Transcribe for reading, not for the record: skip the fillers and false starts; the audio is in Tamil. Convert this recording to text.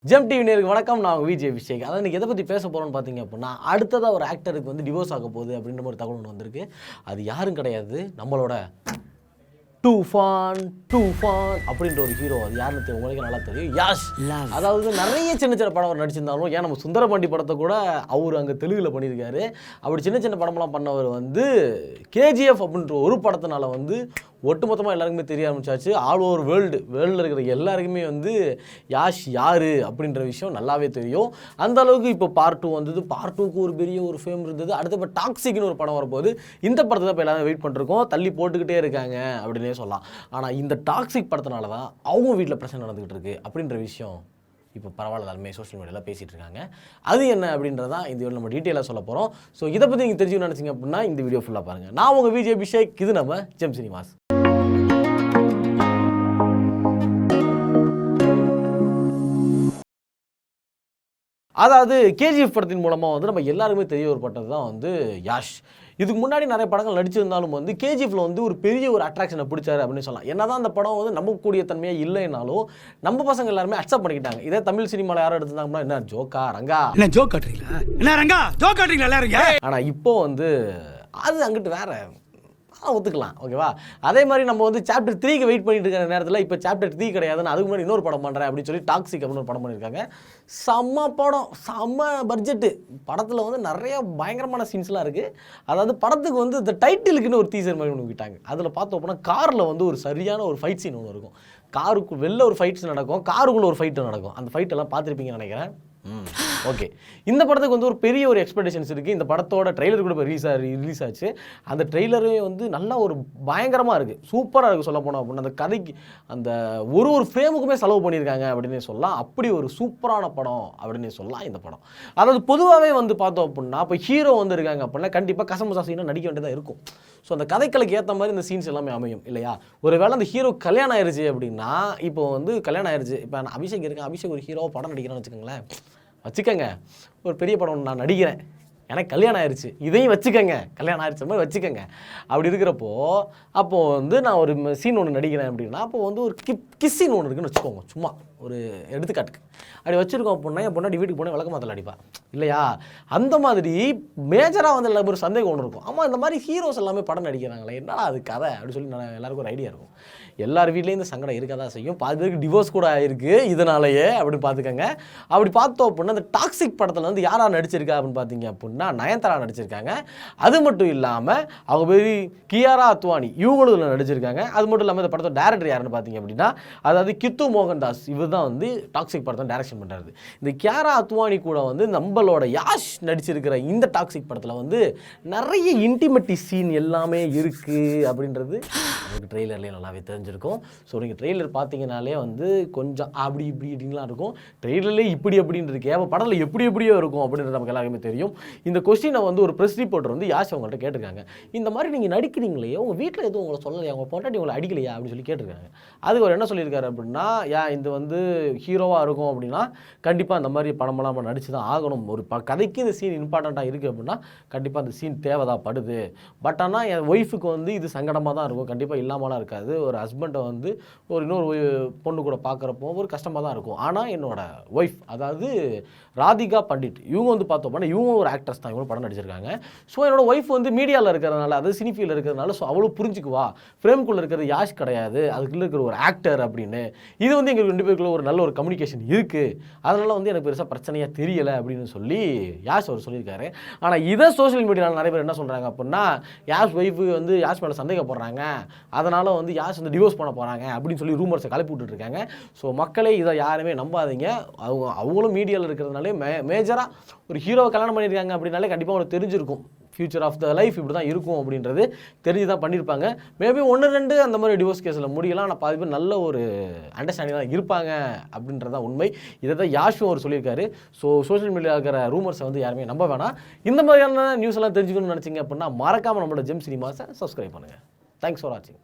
ஜெம் டிவி நேருக்கு வணக்கம். நான் விஜய் அபிஷேக். அதான் இன்றைக்கி எதை பற்றி பேச போகிறோன்னு பார்த்தீங்க அப்படின்னா, அடுத்ததாக ஒரு ஆக்டருக்கு வந்து டிவோர்ஸ் ஆக போகுது அப்படின்ற ஒரு தகவல் ஒன்று வந்திருக்கு. அது யாரும் கிடையாது, நம்மளோட டூஃபான் அப்படின்ற ஒரு ஹீரோ. அது யாருன்னு உங்களுக்கு நல்லா தெரியும், யாஷ். அதாவது நிறைய சின்ன சின்ன படம் அவர் நடிச்சிருந்தாலும், ஏன் நம்ம சுந்தரபாண்டி படத்தை கூட அவர் அங்கே தெலுங்கில் பண்ணியிருக்காரு. அப்படி சின்ன சின்ன படமெல்லாம் பண்ணவர் வந்து கேஜிஎஃப் அப்படின்ற ஒரு படத்தினால வந்து ஒட்டுமொத்தமாக எல்லாருக்குமே தெரிய ஆரம்பிச்சாச்சு. ஆல் ஓவர் வேர்ல்டில் இருக்கிற எல்லாருக்குமே வந்து யாஷ் யார் அப்படின்ற விஷயம் நல்லாவே தெரியும். அந்த அளவுக்கு இப்போ பார்ட் 2 வந்தது. பார்ட் 2க்கு ஒரு பெரிய ஒரு ஃபேம் இருந்தது. அடுத்து இப்போ டாக்ஸிக்னு ஒரு படம் வரப்போகுது. இந்த படத்தை தான் இப்போ எல்லாரும் வெயிட் பண்ணிருக்கோம், தள்ளி போட்டுக்கிட்டே இருக்காங்க அப்படின்னே சொல்லலாம். ஆனால் இந்த டாக்ஸிக் படத்தினால தான் அவங்க வீட்டில் பிரச்சனை நடந்துகிட்டு இருக்கு அப்படின்ற விஷயம் இப்போ பரவாயில்ல எல்லாருமே சோஷியல் மீடியாவில் பேசிகிட்டு இருக்காங்க. அது என்ன அப்படின்றதான் இந்த வீடியோ நம்ம டீட்டெயிலாக சொல்ல போகிறோம். ஸோ இதை பற்றி நீங்கள் தெரிஞ்சுக்கணும்னு நினச்சிங்க அப்படின்னா இந்த வீடியோ ஃபுல்லாக பாருங்கள். நான் உங்கள் விஜய் அபிஷேக், இது நம்ம ஜெம் சினிமாஸ். அதாவது கேஜிஎஃப் படத்தின் மூலமாக வந்து நம்ம எல்லாருமே தெரிய வரப்பட்டது தான் வந்து யாஷ். இதுக்கு முன்னாடி நிறைய படங்கள் நடிச்சிருந்தாலும் வந்து கேஜிஎஃப்ல வந்து ஒரு பெரிய ஒரு அட்ராக்ஷனை பிடிச்சாரு அப்படின்னு சொல்லலாம். என்னதான் அந்த படம் வந்து நம்பக்கூடிய தன்மையாக இல்லைனாலும் நம்ம பசங்க எல்லாருமே அக்செப்ட் பண்ணிக்கிட்டாங்க. இதே தமிழ் சினிமாவில் யாரும் எடுத்திருந்தாங்கன்னா என்ன ஜோக்கா ரங்கா, என்ன ஜோக் காட்டுறீங்களா, என்ன ரங்கா ஜோக் காட்டுறீங்களா எல்லாரும். ஆனால் இப்போ வந்து அது அங்கிட்டு வேற ஒத்துக்கலாம், ஓகேவா? அதே மாதிரி நம்ம வந்து சாப்டர் 3க்கு வெயிட் பண்ணிட்டு இருக்கிற நேரத்தில் இப்போ சாப்டர் 3 கிடையாதுன்னு அதுக்கு முன்னாடி இன்னொரு படம் பண்ணுறேன் அப்படின்னு சொல்லி டாக்ஸிக் அப்படின்னு ஒரு படம் பண்ணியிருக்காங்க. செம்ம படம், செம்ம பட்ஜெட்டு. படத்தில் வந்து நிறைய பயங்கரமான சீன்ஸ்லாம் இருக்குது. அதாவது படத்துக்கு வந்து இந்த டைட்டிலுக்குன்னு ஒரு டீசர் மாதிரி ஒன்று விட்டாங்க. அதில் பார்த்தோம் அப்படின்னா காரில் வந்து ஒரு சரியான ஒரு ஃபைட் சீன் ஒன்று இருக்கும். காருக்கு வெளில ஒரு ஃபைட்ஸ் நடக்கும், காருக்குள்ளே ஒரு ஃபைட்டு நடக்கும். அந்த ஃபைட்டெல்லாம் பார்த்துருப்பீங்கன்னு நினைக்கிறேன். ஓகே, இந்த படத்துக்கு வந்து ஒரு பெரிய ஒரு எக்ஸ்பெக்டேஷன்ஸ் இருக்குது. இந்த படத்தோட ட்ரெய்லர் கூட ரிலீஸ் ஆச்சு. அந்த ட்ரெய்லரே வந்து நல்லா ஒரு பயங்கரமாக இருக்குது, சூப்பராக இருக்குது. சொல்ல போனோம் அப்படின்னா அந்த கதைக்கு அந்த ஒரு ஃப்ரேமுக்குமே செலவு பண்ணியிருக்காங்க அப்படின்னு சொல்லலாம். அப்படி ஒரு சூப்பரான படம் அப்படின்னு சொல்லலாம் இந்த படம். அதாவது பொதுவாகவே வந்து பார்த்தோம் அப்படின்னா இப்போ ஹீரோ வந்து இருக்காங்க அப்படின்னா கண்டிப்பாக கசமுசா சீனாக நடிக்க வேண்டியதாக இருக்கும். ஸோ அந்த கதைக்களுக்கு ஏற்ற மாதிரி இந்த சீன்ஸ் எல்லாமே அமையும் இல்லையா? ஒரு வேளை அந்த ஹீரோ கல்யாணம் ஆயிடுச்சு அப்படின்னா, இப்போ வந்து கல்யாணம் ஆயிடுச்சு, இப்போ நான் அபிஷேக் இருக்கேன், அபிஷேக் ஒரு ஹீரோவை படம் நடிக்கிறேன்னு வச்சுக்கோங்க, ஒரு பெரிய படம் நான் நடிக்கிறேன், எனக்கு கல்யாணம் ஆயிடுச்சு, இதையும் வச்சுக்கோங்க, கல்யாணம் ஆயிடுச்ச மாதிரி வச்சுக்கோங்க. அப்படி இருக்கிறப்போ அப்போது வந்து நான் ஒரு சீன் ஒன்று நடிக்கிறேன் அப்படின்னா, அப்போது வந்து ஒரு கிஸ் சீன் ஒன்று இருக்குன்னு வச்சுக்கோங்க, சும்மா ஒரு எடுத்துக்காட்டுக்கு அப்படி வச்சுருக்கோம் அப்படின்னா என் பொண்ணாடி வீட்டுக்கு போனால் விளக்க மாத்தல அடிப்பா இல்லையா? அந்த மாதிரி மேஜராக வந்து எல்லாரும் ஒரு சந்தேகம் ஒன்று இருக்கும். ஆமாம், இந்த மாதிரி ஹீரோஸ் எல்லாமே படம் நடிக்கிறாங்களே, என்னடா அது கதை அப்படின்னு சொல்லி நான் எல்லாருக்கும் ஒரு ஐடியா இருக்கும். எல்லார் வீட்லேயும் இந்த சங்கடம் இருக்க தான் செய்யும். பாதி பேருக்கு டிவோர்ஸ் கூட ஆயிருக்கு இதனாலேயே அப்படின்னு பார்த்துக்கோங்க. அப்படி பார்த்தோம் அப்படின்னா அந்த டாக்ஸிக் படத்தில் வந்து யாரா நடிச்சிருக்கா அப்படின்னு பார்த்தீங்க அப்படின்னா நயன்தாரா நடிச்சிருக்காங்க. அது மட்டும் இல்லாமல் அவங்க பேர் கியாரா அத்வானி, இவங்களும் நடிச்சிருக்காங்க. அது மட்டும் இல்லாமல் இந்த படத்தோட டேரக்டர் யாருன்னு பார்த்தீங்க அப்படின்னா அதாவது கித்து மோகன்தாஸ், இவர் தான் வந்து டாக்ஸிக் படத்தை டைரக்ஷன் பண்ணுறாரு. இந்த கியாரா அத்வானி கூட வந்து நம்மளோட யாஷ் நடிச்சிருக்கிற இந்த டாக்ஸிக் படத்தில் வந்து நிறைய இன்டிமெட்டி சீன் எல்லாமே இருக்குது அப்படின்றது நமக்கு ட்ரெய்லர்லேயே நல்லாவே தெரிஞ்சிருக்கும். ஸோ நீங்கள் ட்ரெய்லர் பார்த்தீங்கனாலே வந்து கொஞ்சம் அப்படி இப்படிலாம் இருக்கும். ட்ரெய்லர்லேயே இப்படி அப்படின்னு இருக்கு, அப்போ படத்தில் எப்படியோ இருக்கும் அப்படின்றது நமக்கு எல்லாருமே தெரியும். இந்த கொஸ்டினை வந்து ஒரு ப்ரெஸ் ரிப்போர்ட்டர் வந்து யாஷ் அவங்கள்ட்ட கேட்டிருக்காங்க. இந்த மாதிரி நீங்கள் நடிக்கிறீங்களே, உங்கள் வீட்டில் எதுவும் உங்களை சொல்லலையா, உங்கள் பொண்டாட்டி உங்களை அடிக்கலையா அப்படின்னு சொல்லி கேட்டிருக்காங்க. அதுக்கு அவர் என்ன சொல்லியிருக்காரு அப்படின்னா, இது வந்து ஹீரோவாக இருக்கும் அப்படின்னா கண்டிப்பாக அந்த மாதிரி படமெல்லாம் நம்ம நடிச்சு தான் ஆகணும். ஒரு கதைக்கு இந்த சீன் இம்பார்ட்டண்ட்டாக இருக்குது அப்படின்னா கண்டிப்பாக அந்த சீன் தேவைதான் படுது. பட் ஆனால் என் ஒய்ஃபுக்கு வந்து இது சங்கடமாக தான் இருக்கும், கண்டிப்பாக இல்லாமலாம் இருக்காது. ஒரு ஹஸ்பண்டை வந்து ஒரு இன்னொரு பொண்ணு கூட பார்க்குறப்போ ஒரு கஷ்டமாக தான் இருக்கும். ஆனால் என்னோட ஒய்ஃப் அதாவது ராதிகா பண்டிட், இவங்க வந்து பார்த்தோம்னா இவங்க ஒரு ஆக்ட்ரஸ் தான், இவங்க படம் நடிச்சிருக்காங்க. ஸோ என்னோட ஒய்ஃப் வந்து மீடியாவில் இருக்கிறதுனால, அது சினிஃபீல்டில் இருக்கிறதுனால ஸோ அவ்வளோ புரிஞ்சுக்குவா, ஃப்ரேம்குள்ளே இருக்கிறது யாஷ் கிடையாது, அதுக்குள்ளே இருக்கிற ஒரு ஆக்டர் அப்படின்னு. இது வந்து எங்களுக்கு 2 பேருக்குள்ள ஒரு நல்ல ஒரு கம்யூனிகேஷன் இருக்குது, அதனால் வந்து எனக்கு பெருசாக பிரச்சனையாக தெரியலை அப்படின்னு சொல்லி யாஷ் அவர் சொல்லியிருக்காரு. ஆனால் இதை சோஷியல் மீடியாவில் நிறைய பேர் என்ன சொல்கிறாங்க அப்படின்னா, யாஷ் ஒய்ஃபு வந்து யாஷ் மேலே சந்தேகப்படுறாங்க, அதனால் வந்து யாஷ் வந்து டிவோர்ஸ் பண்ண போகிறாங்க அப்படின்னு சொல்லி ரூமர்ஸை கிளப்பி விட்டுருக்காங்க. ஸோ மக்களே இதை யாருமே நம்பாதீங்க. அவங்களும் மீடியாவில் இருக்கிறதுனாலே மேஜராக ஒரு ஹீரோவை கல்யாணம் பண்ணியிருக்காங்க அப்படின்னாலே கண்டிப்பாக அவங்களுக்கு தெரிஞ்சிருக்கும் ஃபியூச்சர் ஆஃப் த லைஃப் இப்படி தான் இருக்கும் அப்படின்றது தெரிஞ்சு தான் பண்ணியிருப்பாங்க. மேபி 1-2 அந்த மாதிரி டிவோர்ஸ் கேஸில் முடியலாம், ஆனால் பாதி பேர் நல்ல ஒரு அண்டர்ஸ்டாண்டிங் தான் இருப்பாங்க அப்படின்றதான் உண்மை. இதை தான் யாஷும் அவர் சொல்லியிருக்காரு. ஸோ சோஷியல் மீடியாவில் இருக்கிற ரூமர்ஸை வந்து யாருமே நம்ப வேணாம். இந்த மாதிரியான நியூஸ் எல்லாம் தெரிஞ்சுக்கணும்னு நினச்சிங்க அப்படின்னா மறக்காமல் நம்மளோட ஜெம் சினிமாஸை சப்ஸ்கிரைப் பண்ணுங்கள். தேங்க்ஸ் ஃபார் வாட்சிங்.